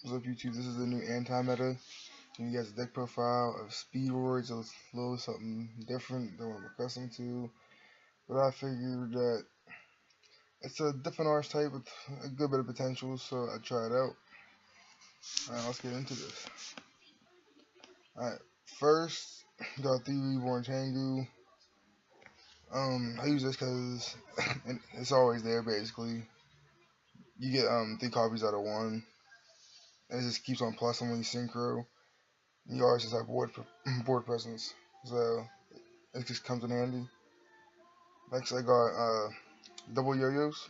What's up, YouTube? This is the new anti-meta. And you guys a deck profile of speedroids. It's a little something different than what I'm accustomed to. But I figured that it's a different archetype with a good bit of potential, so I try it out. Alright, let's get into this. Alright, first, got the Reborn Tengu. I use this because it's always there, basically. You get 3 copies out of 1. And it just keeps on plussing when you synchro. You always just have board presence, so it just comes in handy. Next, I got double yo-yos.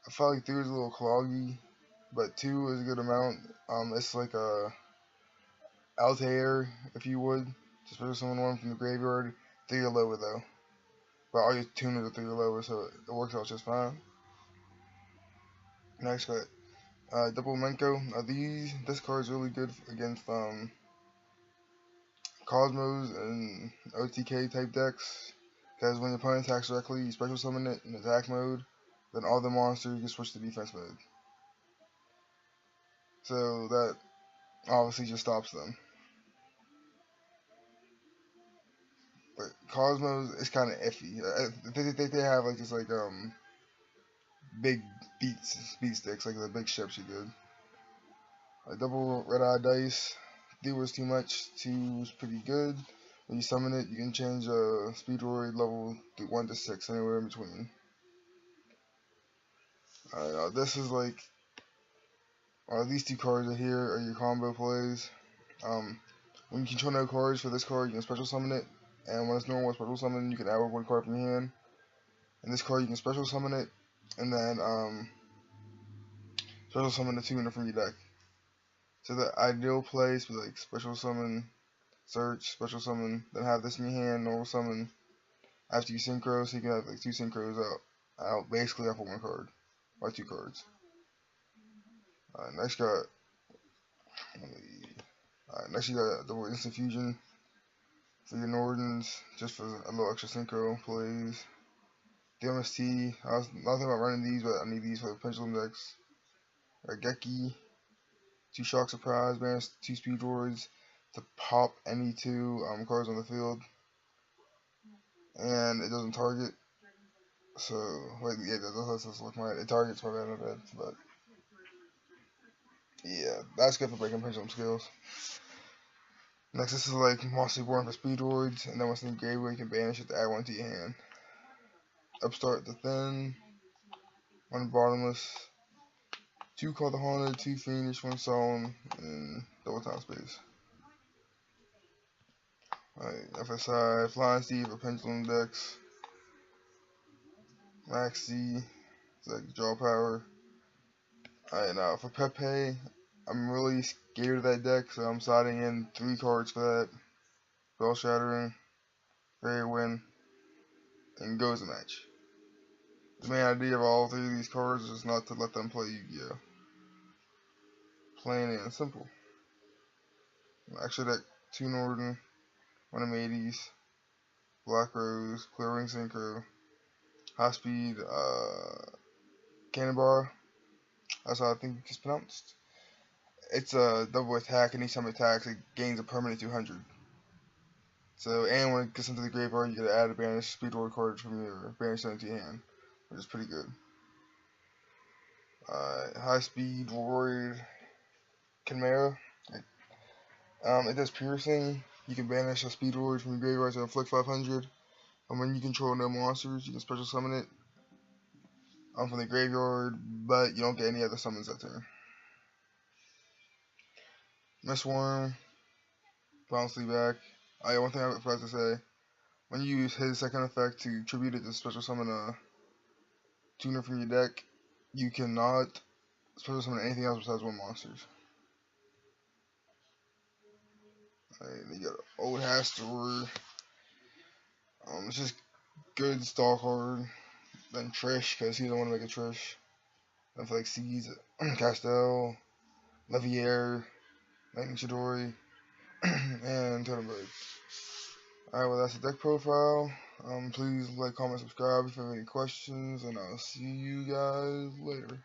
I felt like 3 is a little cloggy, but 2 is a good amount. It's like a Altair, if you would, just put someone one from the graveyard. 3 or lower though, but all your tuners are 3 or lower, so it works out just fine. Next, got double Menko. Now this card is really good against Cosmos and OTK type decks, because when your opponent attacks directly, you special summon it in attack mode, then all the monsters get switched to defense mode. So that obviously just stops them. But Cosmos is kind of iffy. They have like this big beat sticks, like the big ships you did. Double red eye dice. 3 was too much. 2 was pretty good. When you summon it, you can change speedroid level to 1 to 6, anywhere in between. This is like these 2 cards right here are your combo plays. When you control no cards for this card, you can special summon it, and when it's normal special summon, you can add 1 card from your hand. And this card, you can special summon it, and then special summon the tuner from your deck. So the ideal place would like special summon, search, special summon, then have this in your hand, normal summon after you synchro, so you can have like 2 synchros out basically off of 1 card, or 2 cards. Next you got double instant fusion for your Nordens, just for a little extra synchro plays. The MST, I was not thinking about running these, but I need these for the pendulum decks. Geki, 2 shock surprise, banish 2 speedroids to pop any 2 cards on the field, and it doesn't target. So wait, yeah, that's look my it targets my bad, but yeah, that's good for breaking pendulum skills. Next, this is like Monster Born for speedroids, and then once in the graveyard, you can banish it to add 1 to your hand. Upstart the Thin, 1 bottomless, 2 Call the Haunted, 2 Fiendish, 1 Solemn, and double time space. Alright, FSI, Flying Steve for pendulum decks. Maxi, it's like draw power. Alright, now for Pepe, I'm really scared of that deck, so I'm sliding in 3 cards for that. Spell Shattering, Fairy Wind, and Goes a Match. The main idea of all 3 of these cards is not to let them play Yu-Gi-Oh! Plain and simple. Extra deck 2 Norden, 1 Amades, Black Rose, Clear Ring Synchro, High Speed, Cannonbar. That's how I think it's pronounced. It's a double attack, and each time it attacks, it gains a permanent 200. So, and when it gets into the graveyard, you gotta add a banish speedroid card from your banish zone to your hand, which is pretty good. High Speed Void Chimera. It does piercing. You can banish a speedroid from your graveyard to inflict 500. And when you control no monsters, you can special summon it from the graveyard, but you don't get any other summons that turn. Mistworm, bounce back. One thing I forgot to say: when you use his second effect to tribute it to special summon a tuner from your deck, you cannot special summon anything else besides 1 monsters. You got Old Hastor. It's just good stall card. Then Trish, because he doesn't want to make a Trish. Then for like Seeds, Castell, Levier, Lightning Chidori, and Totem Bird. Alright, well, that's the deck profile. Please like, comment, subscribe if you have any questions, and I'll see you guys later.